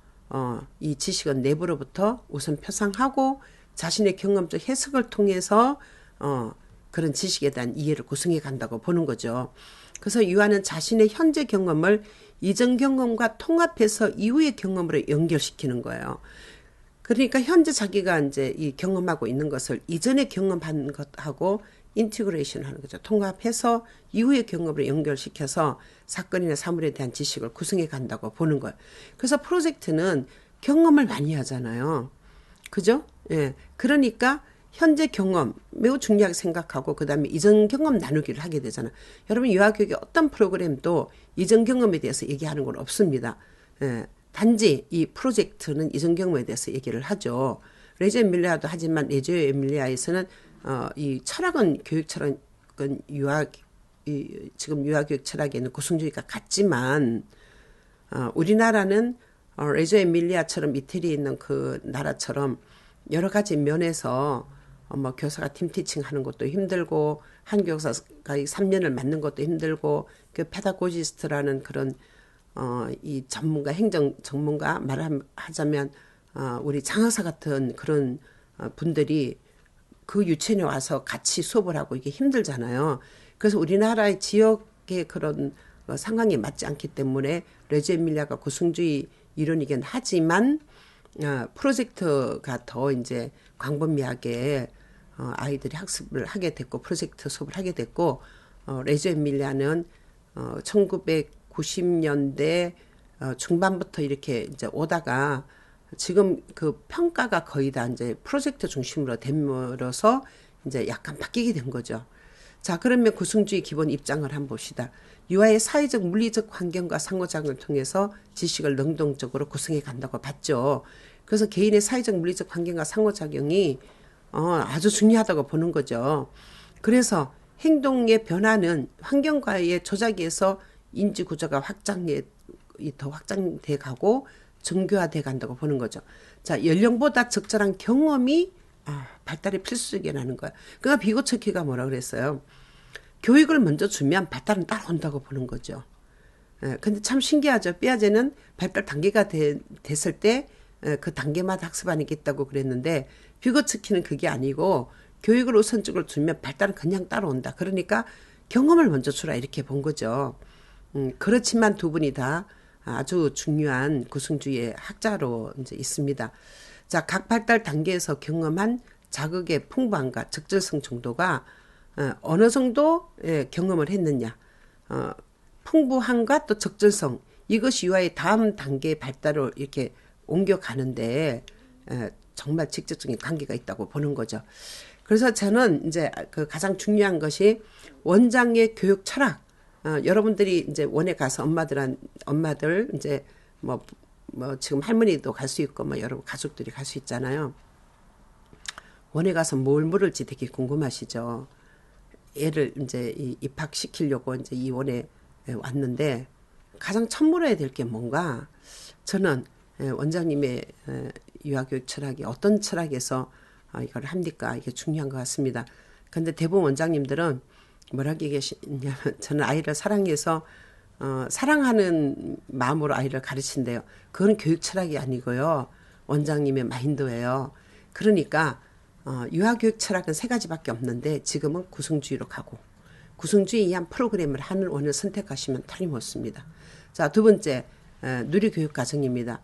이 지식은 내부로부터 우선 표상하고 자신의 경험적 해석을 통해서 그런 지식에 대한 이해를 구성해 간다고 보는 거죠. 그래서 유아는 자신의 현재 경험을 이전 경험과 통합해서 이후의 경험으로 연결시키는 거예요. 그러니까 현재 자기가 이제 이 경험하고 있는 것을 이전에 경험한 것하고 인티그레이션 하는 거죠. 통합해서 이후의 경험으로 연결시켜서 사건이나 사물에 대한 지식을 구성해 간다고 보는 거예요. 그래서 프로젝트는 경험을 많이 하잖아요. 그죠? 예. 그러니까 현재 경험 매우 중요하게 생각하고 그다음에 이전 경험 나누기를 하게 되잖아요. 여러분 유아교육의 어떤 프로그램도 이전 경험에 대해서 얘기하는 건 없습니다. 예. 단지 이 프로젝트는 이전 경험에 대해서 얘기를 하죠. 레저 에밀리아도 하지만 레저 에밀리아에서는 이 철학은 교육 철학은 지금 유아교육 철학에는 구성주의가 같지만 우리나라는 레저 에밀리아처럼 이태리에 있는 그 나라처럼 여러 가지 면에서 뭐 교사가 팀티칭 하는 것도 힘들고 한 교사가 3년을 맡는 것도 힘들고 그 페다고지스트라는 그런 이 전문가 행정 전문가 말하자면 우리 장학사 같은 그런 분들이 그 유치원에 와서 같이 수업을 하고 이게 힘들잖아요. 그래서 우리나라의 지역의 그런 상황에 맞지 않기 때문에 레저 에밀리아가 구성주의 이론이긴 하지만 프로젝트가 더 이제 광범위하게 아이들이 학습을 하게 됐고 프로젝트 수업을 하게 됐고 레저 에밀리아는 1990년대 중반부터 이렇게 이제 오다가 지금 그 평가가 거의 다 이제 프로젝트 중심으로 됨으로써 이제 약간 바뀌게 된 거죠. 자, 그러면 구성주의 기본 입장을 한번 봅시다. 유아의 사회적 물리적 환경과 상호작용을 통해서 지식을 능동적으로 구성해 간다고 봤죠. 그래서 개인의 사회적 물리적 환경과 상호작용이 아주 중요하다고 보는 거죠. 그래서 행동의 변화는 환경과의 조작에서 인지 구조가 더 확장돼 가고 정교화돼 간다고 보는 거죠. 자, 연령보다 적절한 경험이 발달의 필수적이라는 거야. 그러니까 비고츠키가 뭐라 그랬어요? 교육을 먼저 주면 발달은 따라온다고 보는 거죠. 근데 참 신기하죠. 삐아제는 발달 단계가 됐을 때 그 단계마다 학습하는 게 있다고 그랬는데 비고츠키는 그게 아니고 교육을 우선적으로 주면 발달은 그냥 따라온다. 그러니까 경험을 먼저 주라 이렇게 본 거죠. 그렇지만 두 분이 다 아주 중요한 구성주의의 학자로 이제 있습니다. 자, 각 발달 단계에서 경험한 자극의 풍부함과 적절성 정도가 어느 정도 경험을 했느냐. 풍부함과 또 적절성. 이것이 유아의 다음 단계의 발달을 이렇게 옮겨가는데 정말 직접적인 관계가 있다고 보는 거죠. 그래서 저는 이제 그 가장 중요한 것이 원장의 교육 철학. 여러분들이 이제 원에 가서 엄마들 이제 뭐 지금 할머니도 갈 수 있고 뭐 여러분 가족들이 갈 수 있잖아요. 원에 가서 뭘 물을지 되게 궁금하시죠. 애를 이제 입학시키려고 이제 이 원에 왔는데 가장 처음 물어야 될 게 뭔가 저는 원장님의 유아교육 철학이 어떤 철학에서 이걸 합니까? 이게 중요한 것 같습니다. 근데 대부분 원장님들은 뭐라고 얘기하시냐면 저는 아이를 사랑해서 사랑하는 마음으로 아이를 가르친대요. 그건 교육 철학이 아니고요. 원장님의 마인드예요. 그러니까 유아교육 철학은 세 가지밖에 없는데 지금은 구성주의로 가고 구성주의에 의한 프로그램을 하는 원을 선택하시면 틀림없습니다. 자, 두 번째 누리교육과정입니다.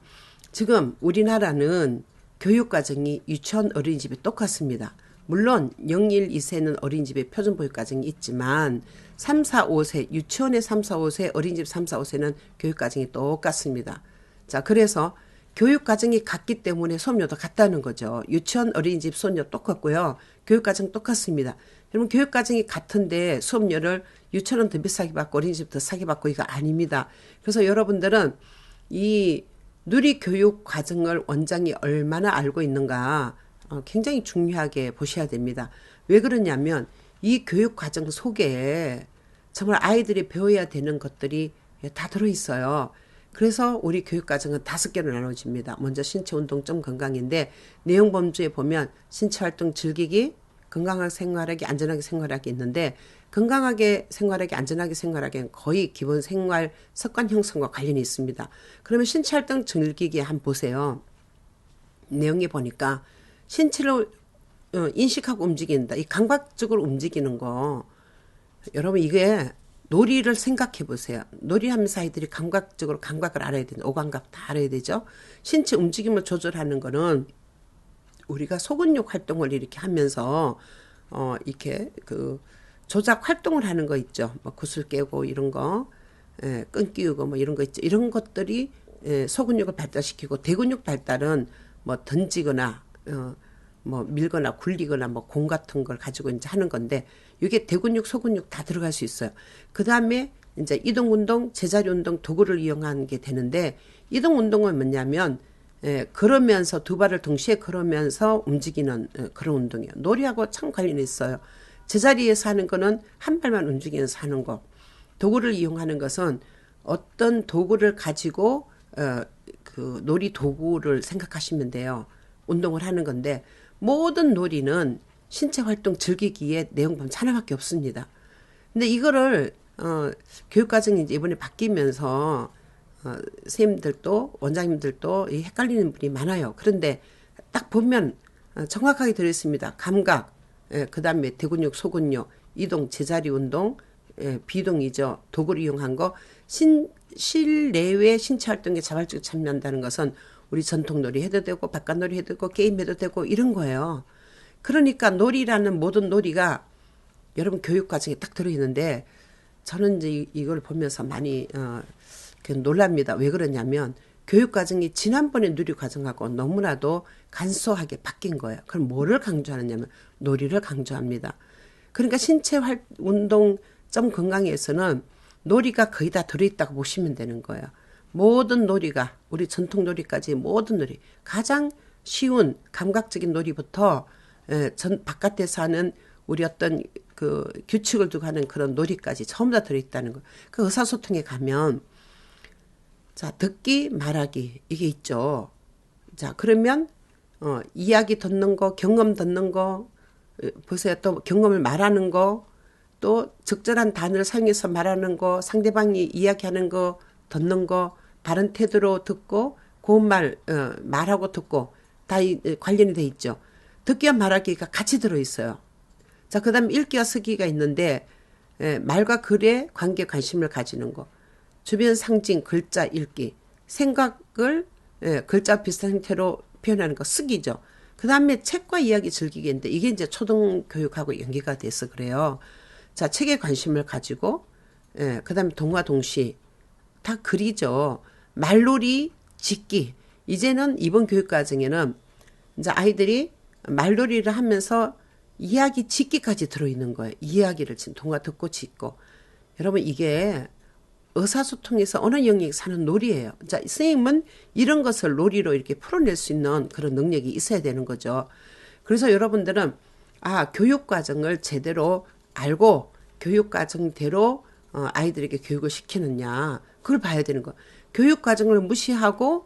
지금 우리나라는 교육과정이 유치원 어린이집이 똑같습니다. 물론 0, 1, 2세는 어린이집에 표준보육과정이 있지만 3, 4, 5세 유치원의 3, 4, 5세 어린이집 3, 4, 5세는 교육과정이 똑같습니다. 자, 그래서 교육과정이 같기 때문에 수업료도 같다는 거죠. 유치원 어린이집 수업료 똑같고요. 교육과정 똑같습니다. 여러분 교육과정이 같은데 수업료를 유치원은 더 비싸게 받고 어린이집 더 싸게 받고 이거 아닙니다. 그래서 여러분들은 이 누리교육 과정을 원장이 얼마나 알고 있는가 굉장히 중요하게 보셔야 됩니다. 왜 그러냐면 이 교육 과정 속에 정말 아이들이 배워야 되는 것들이 다 들어있어요. 그래서 우리 교육과정은 5개로 나눠집니다. 먼저 신체운동 건강인데 내용 범주에 보면 신체활동 즐기기, 건강하게 생활하기, 안전하게 생활하기 있는데 건강하게 생활하기, 안전하게 생활하기는 거의 기본 생활 습관 형성과 관련이 있습니다. 그러면 신체활동 즐기기 한번 보세요. 내용에 보니까 신체를 인식하고 움직인다. 이 감각적으로 움직이는 거. 여러분 이게 놀이를 생각해 보세요. 놀이하면서 아이들이 감각적으로 감각을 알아야 되는 오감각 다 알아야 되죠. 신체 움직임을 조절하는 거는 우리가 소근육 활동을 이렇게 하면서 이렇게 그 조작 활동을 하는 거 있죠. 뭐 구슬 깨고 이런 거, 끈 끼우고 뭐 이런 거 있죠. 이런 것들이 소근육을 발달시키고 대근육 발달은 뭐 던지거나 뭐 밀거나 굴리거나 뭐 공 같은 걸 가지고 이제 하는 건데 이게 대근육, 소근육 다 들어갈 수 있어요. 그 다음에 이제 이동 운동, 제자리 운동 도구를 이용하는 게 되는데 이동 운동은 뭐냐면 걸으면서 두 발을 동시에 걸으면서 움직이는 그런 운동이에요. 놀이하고 참 관련이 있어요. 제자리에서 하는 거는 한 발만 움직이면서 하는 거. 도구를 이용하는 것은 어떤 도구를 가지고 그 놀이 도구를 생각하시면 돼요. 운동을 하는 건데 모든 놀이는 신체 활동 즐기기에 내용 보면 하나밖에 없습니다. 근데 이거를 교육과정이 이제 이번에 바뀌면서 선생님들도 원장님들도 헷갈리는 분이 많아요. 그런데 딱 보면 정확하게 들어있습니다. 감각, 그 다음에 대근육, 소근육, 이동, 제자리 운동, 비동이죠. 도구를 이용한 거, 실내외 신체 활동에 자발적으로 참여한다는 것은 우리 전통놀이 해도 되고 바깥놀이 해도 되고 게임 해도 되고 이런 거예요. 그러니까 놀이라는 모든 놀이가 여러분 교육과정에 딱 들어있는데 저는 이제 이걸 보면서 많이 놀랍니다. 왜 그러냐면 교육과정이 지난번에 누리과정하고 너무나도 간소하게 바뀐 거예요. 그럼 뭐를 강조하느냐면 놀이를 강조합니다. 그러니까 신체 운동 건강에서는 놀이가 거의 다 들어있다고 보시면 되는 거예요. 모든 놀이가 우리 전통 놀이까지 모든 놀이 가장 쉬운 감각적인 놀이부터 바깥에서 하는 우리 어떤 그 규칙을 두고 하는 그런 놀이까지 전부 다 들어있다는 거. 그 의사소통에 가면 자 듣기 말하기 이게 있죠. 자 그러면 이야기 듣는 거 경험 듣는 거 보세요. 또 경험을 말하는 거 또 적절한 단어를 사용해서 말하는 거 상대방이 이야기하는 거 듣는 거 바른 태도로 듣고 고운 말 말하고 듣고 다 관련이 돼 있죠. 듣기와 말하기가 같이 들어있어요. 자, 그 다음에 읽기와 쓰기가 있는데 말과 글에 관계 관심을 가지는 거. 주변 상징 글자 읽기. 생각을 글자 비슷한 형태로 표현하는 거 쓰기죠. 그 다음에 책과 이야기 즐기기인데 이게 이제 초등교육하고 연계가 돼서 그래요. 자, 책에 관심을 가지고 그 다음에 동화 동시 다 글이죠. 말놀이 짓기. 이제는 이번 교육과정에는 이제 아이들이 말놀이를 하면서 이야기 짓기까지 들어있는 거예요. 이야기를 동화 듣고 짓고. 여러분 이게 의사소통에서 언어 영역에서 하는 놀이예요. 자, 선생님은 이런 것을 놀이로 이렇게 풀어낼 수 있는 그런 능력이 있어야 되는 거죠. 그래서 여러분들은 교육과정을 제대로 알고 교육과정대로 아이들에게 교육을 시키느냐 그걸 봐야 되는 거. 교육과정을 무시하고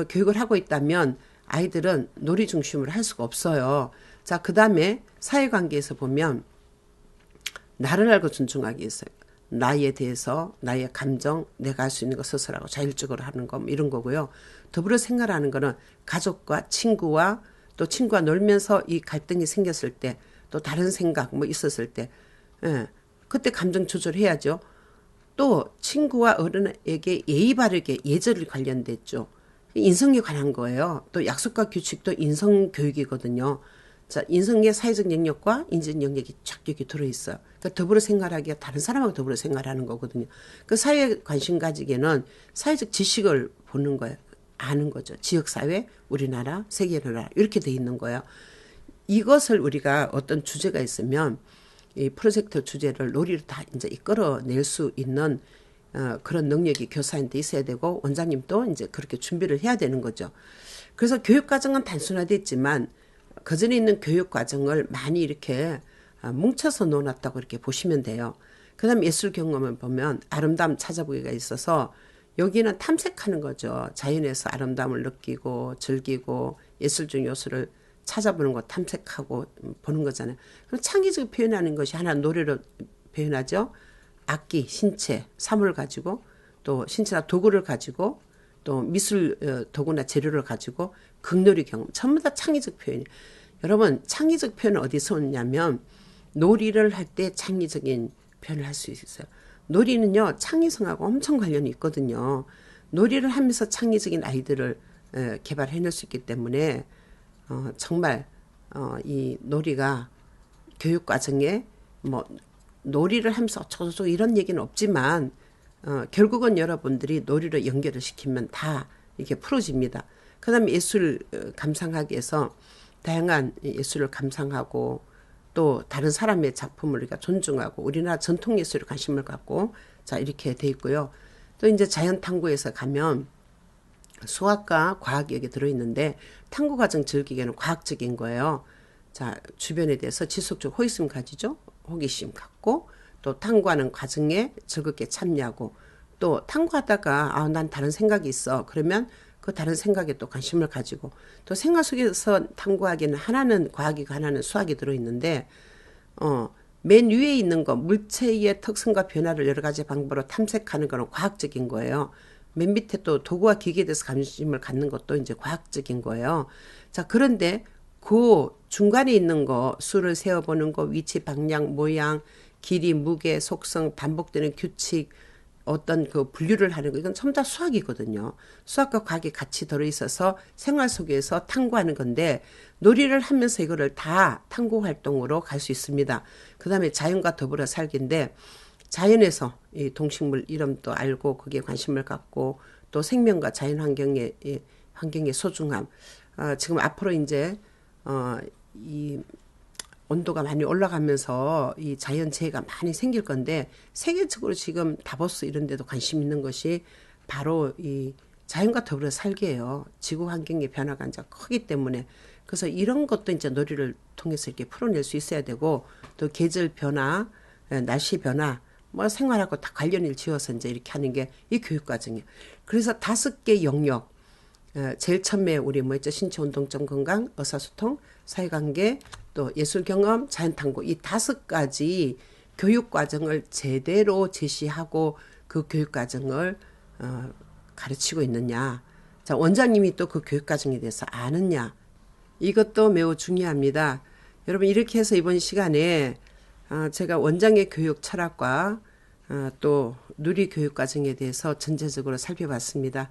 교육을 하고 있다면 아이들은 놀이 중심으로 할 수가 없어요. 자, 그 다음에 사회관계에서 보면 나를 알고 존중하기 있어요. 나에 대해서 나의 감정 내가 할 수 있는 거 스스로하고 자율적으로 하는 거 이런 거고요. 더불어 생활하는 거는 가족과 친구와 또 친구와 놀면서 이 갈등이 생겼을 때 또 다른 생각 뭐 있었을 때 그때 감정 조절해야죠. 또 친구와 어른에게 예의 바르게 예절이 관련됐죠. 인성에 관한 거예요. 또 약속과 규칙도 인성교육이거든요. 자, 인성의 사회적 영역과 인지 영역이 쫙 여기 들어있어요. 그러니까 더불어 생활하기가 다른 사람하고 더불어 생활하는 거거든요. 그 사회에 관심 가지기에는 사회적 지식을 보는 거예요. 아는 거죠. 지역사회, 우리나라, 세계나라 이렇게 돼 있는 거예요. 이것을 우리가 어떤 주제가 있으면 이 프로젝트 주제를 놀이로 다 이제 이끌어낼 수 있는 그런 능력이 교사한테 있어야 되고 원장님도 이제 그렇게 준비를 해야 되는 거죠. 그래서 교육과정은 단순화됐지만 그전에 있는 교육과정을 많이 이렇게 뭉쳐서 놓아놨다고 이렇게 보시면 돼요. 그 다음에 예술 경험을 보면 아름다움 찾아보기가 있어서 여기는 탐색하는 거죠. 자연에서 아름다움을 느끼고 즐기고 예술적 요소를 찾아보는 거 탐색하고 보는 거잖아요. 그럼 창의적 표현하는 것이 하나 노래로 표현하죠. 악기, 신체, 사물을 가지고 또 신체나 도구를 가지고 또 미술 도구나 재료를 가지고 극놀이 경험 전부 다 창의적 표현이에요. 여러분 창의적 표현은 어디서 오냐면 놀이를 할 때 창의적인 표현을 할 수 있어요. 놀이는요 창의성하고 엄청 관련이 있거든요. 놀이를 하면서 창의적인 아이들을 개발해낼 수 있기 때문에 정말 이 놀이가 교육 과정에 뭐 놀이를 하면서 어쩌고저쩌고 이런 얘기는 없지만 결국은 여러분들이 놀이를 연결을 시키면 다 이렇게 풀어집니다. 그 다음에 예술 감상하기 위해서 다양한 예술을 감상하고 또 다른 사람의 작품을 우리가 존중하고 우리나라 전통 예술에 관심을 갖고 자 이렇게 돼 있고요. 또 이제 자연 탐구에서 가면 수학과 과학이 여기 들어있는데 탐구 과정 즐기기에는 과학적인 거예요. 자 주변에 대해서 지속적 호기심 가지죠. 호기심 갖고 또 탐구하는 과정에 즐겁게 참여하고 또 탐구하다가 난 다른 생각이 있어. 그러면 그 다른 생각에 또 관심을 가지고 또 생각 속에서 탐구하기는 하나는 과학이고 하나는 수학이 들어있는데 맨 위에 있는 거 물체의 특성과 변화를 여러 가지 방법으로 탐색하는 거는 과학적인 거예요. 맨 밑에 또 도구와 기계에 대해서 관심을 갖는 것도 이제 과학적인 거예요. 자 그런데 그 중간에 있는 거 수를 세어보는 거 위치 방향 모양 길이 무게 속성 반복되는 규칙 어떤 그 분류를 하는 거 이건 전부 다 수학이거든요. 수학과 과학이 같이 들어있어서 생활 속에서 탐구하는 건데 놀이를 하면서 이거를 다 탐구 활동으로 갈 수 있습니다. 그 다음에 자연과 더불어 살기인데 자연에서 이 동식물 이름도 알고 거기에 관심을 갖고 또 생명과 자연 환경의 소중함 지금 앞으로 이제 이 온도가 많이 올라가면서 이 자연재해가 많이 생길 건데 세계적으로 지금 다보스 이런 데도 관심 있는 것이 바로 이 자연과 더불어 살기예요. 지구 환경의 변화가 이제 크기 때문에 그래서 이런 것도 이제 놀이를 통해서 이렇게 풀어낼 수 있어야 되고 또 계절 변화, 날씨 변화 뭐 생활하고 다 관련을 지어서 이제 이렇게 하는 게 이 교육 과정이에요. 그래서 5개 영역 제일 처음에 우리 뭐였죠? 신체 운동적 건강, 의사소통, 사회관계, 또 예술 경험, 자연 탐구 이 5가지 교육 과정을 제대로 제시하고 그 교육 과정을 가르치고 있느냐. 자, 원장님이 또 그 교육 과정에 대해서 아느냐. 이것도 매우 중요합니다. 여러분 이렇게 해서 이번 시간에 제가 원장의 교육 철학과 또 누리 교육 과정에 대해서 전체적으로 살펴봤습니다.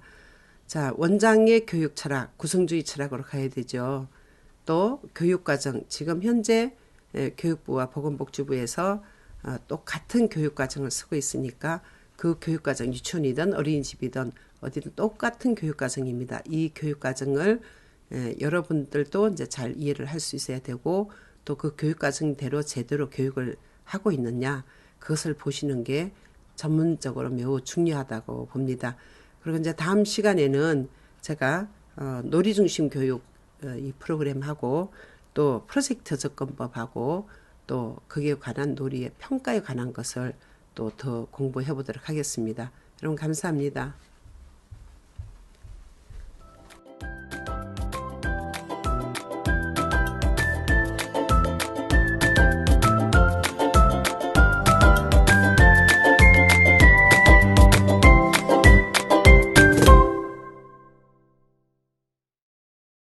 자, 원장의 교육 철학, 구성주의 철학으로 가야 되죠. 또 교육과정, 지금 현재 교육부와 보건복지부에서 똑같은 교육과정을 쓰고 있으니까 그 교육과정 유치원이든 어린이집이든 어디든 똑같은 교육과정입니다. 이 교육과정을 여러분들도 이제 잘 이해를 할 수 있어야 되고 또 그 교육과정대로 제대로 교육을 하고 있느냐 그것을 보시는 게 전문적으로 매우 중요하다고 봅니다. 그리고 이제 다음 시간에는 제가 놀이중심 교육 이 프로그램하고 또 프로젝트 접근법하고 또 거기에 관한 놀이의 평가에 관한 것을 또 더 공부해 보도록 하겠습니다. 여러분 감사합니다.